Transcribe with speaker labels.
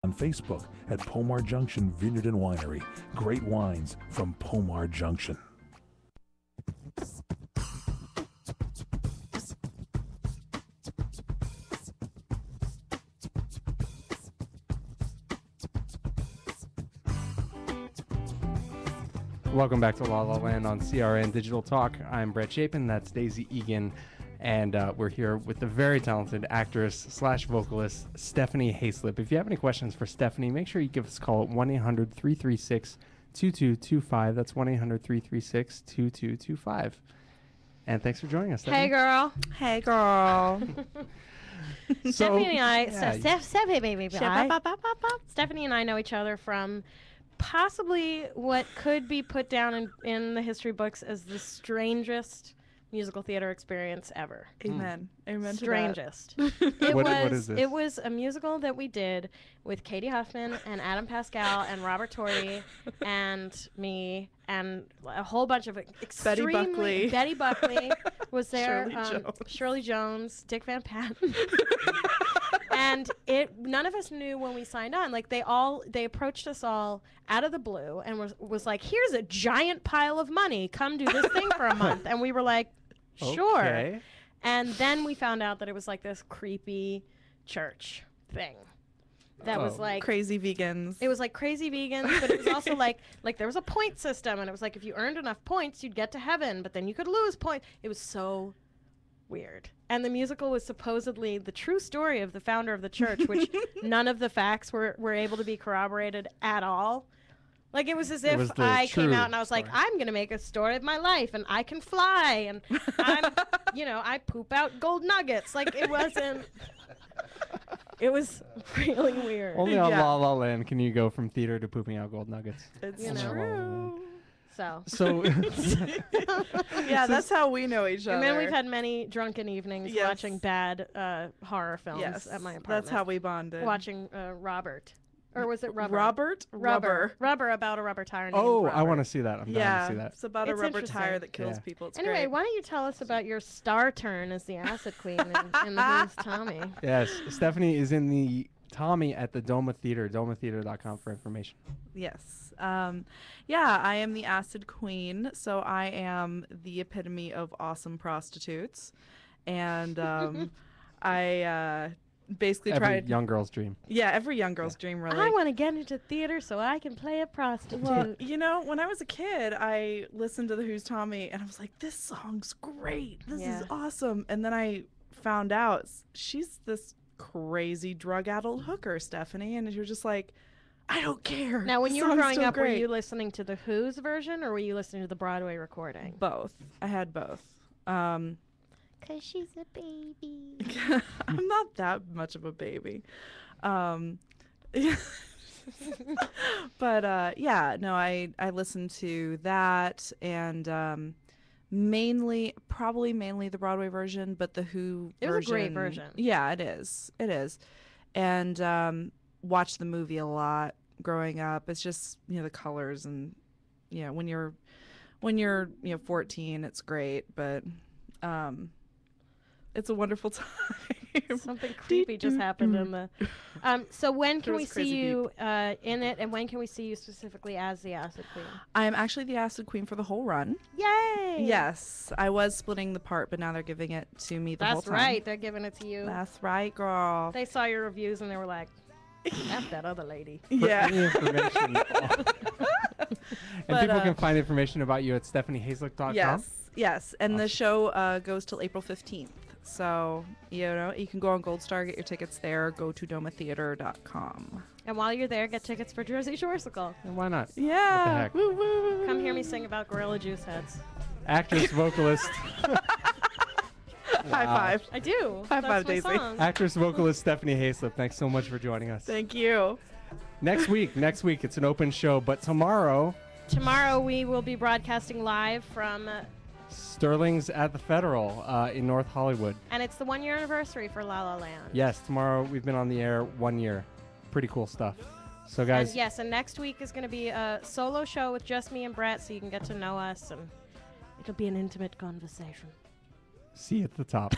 Speaker 1: on Facebook at Pomar Junction Vineyard and Winery. Great wines from Pomar Junction.
Speaker 2: Welcome back to La La Land on CRN Digital Talk. I'm Brett Chapin. That's Daisy Eagan. And we're here with the very talented actress / vocalist, Stephanie Hayslip. If you have any questions for Stephanie, make sure you give us a call at 1-800-336-2225. That's 1-800-336-2225. And thanks for joining us, Stephanie.
Speaker 3: Hey, girl.
Speaker 4: Hey, girl.
Speaker 3: Stephanie and I,
Speaker 2: yeah.
Speaker 3: Stephanie and I know each other from possibly what could be put down in the history books as the strangest musical theater experience ever.
Speaker 4: Amen. Amen.
Speaker 3: Strangest.
Speaker 2: What is this?
Speaker 3: It was a musical that we did with Katie Huffman and Adam Pascal and Robert Torrey and me and a whole bunch of extremely... Betty Buckley was there. Shirley Jones, Dick Van Patten. And none of us knew when we signed on. Like they approached us all out of the blue and was like, "Here's a giant pile of money. Come do this thing for a month." And we were like, "Sure."
Speaker 2: Okay.
Speaker 3: And then we found out that it was like this creepy church thing. That was like
Speaker 4: crazy vegans.
Speaker 3: It was like crazy vegans, but it was also like there was a point system, and it was like if you earned enough points, you'd get to heaven, but then you could lose points. It was so weird. And the musical was supposedly the true story of the founder of the church, which none of the facts were able to be corroborated at all. Like, it was as if I came out and I was like, I'm going to make a story of my life, and I can fly, and I'm, I poop out gold nuggets. Like, it wasn't... It was really weird.
Speaker 2: Only on La La Land can you go from theater to pooping out gold nuggets.
Speaker 4: It's
Speaker 3: true.
Speaker 2: So
Speaker 4: yeah, that's how we know each other.
Speaker 3: And then we've had many drunken evenings watching bad horror films at my apartment.
Speaker 4: That's how we bonded.
Speaker 3: Watching Robert. Or was it Rubber?
Speaker 4: Rubber
Speaker 3: about a rubber tire named
Speaker 2: Oh,
Speaker 3: Robert.
Speaker 2: I want to see that. I'm down to see that.
Speaker 4: It's about a rubber tire that kills people. It's
Speaker 3: anyway,
Speaker 4: great.
Speaker 3: Why don't you tell us about your star turn as the Acid Queen in the Who's Tommy?
Speaker 2: Yes, Stephanie is in the Tommy at the Doma Theater, domatheater.com for information.
Speaker 4: Yes. I am the Acid Queen, so I am the epitome of awesome prostitutes. And I basically
Speaker 2: every young girl's dream.
Speaker 4: Yeah, every young girl's dream, really.
Speaker 3: I want to get into theater so I can play a prostitute.
Speaker 4: Well, when I was a kid, I listened to the Who's Tommy, and I was like, this song's great. This is awesome. And then I found out she's this crazy drug-addled hooker, Stephanie, and you're just like, I don't care.
Speaker 3: Now, when you were growing up, were you listening to the Who's version, or were you listening to the Broadway recording?
Speaker 4: Both. I had both.
Speaker 3: 'Cause she's a baby.
Speaker 4: I'm not that much of a baby. But I listened to that and probably mainly the Broadway version, but the Who version.
Speaker 3: It was a great version.
Speaker 4: Yeah, it is. It is. And watched the movie a lot growing up. It's just, the colors and when you're 14, it's great, but it's a wonderful time.
Speaker 3: Something creepy just happened in the... So when can we see you in it, and when can we see you specifically as the Acid Queen?
Speaker 4: I'm actually the Acid Queen for the whole run.
Speaker 3: Yay!
Speaker 4: Yes. I was splitting the part, but now they're giving it to me the whole time.
Speaker 3: That's right. They're giving it to you.
Speaker 4: That's right, girl.
Speaker 3: They saw your reviews, and they were like, F that other lady.
Speaker 4: Yeah.
Speaker 2: Any information. And people can find information about you at stephaniehayslip.com?
Speaker 4: Yes. And awesome. The show goes till April 15th. So, you can go on Gold Star, get your tickets there, go to domatheater.com.
Speaker 3: And while you're there, get tickets for Jersey Shoresicle.
Speaker 2: And why not?
Speaker 4: Yeah.
Speaker 2: What the heck?
Speaker 4: Woo, woo.
Speaker 3: Come hear me sing about Gorilla Juice heads.
Speaker 2: Actress, vocalist.
Speaker 4: High five.
Speaker 3: I do.
Speaker 4: High
Speaker 3: That's
Speaker 4: five,
Speaker 3: my
Speaker 4: Daisy.
Speaker 3: song.
Speaker 2: Actress, vocalist Stephanie Hayslip. Thanks so much for joining us.
Speaker 4: Thank you.
Speaker 2: Next week, it's an open show, but tomorrow
Speaker 3: we will be broadcasting live from
Speaker 2: Sterling's at the Federal in North Hollywood.
Speaker 3: And it's the 1-year anniversary for La La Land.
Speaker 2: Yes, tomorrow we've been on the air 1 year. Pretty cool stuff. So guys.
Speaker 3: And next week is going to be a solo show with just me and Brett, so you can get to know us, and it'll be an intimate conversation.
Speaker 2: See you at the top.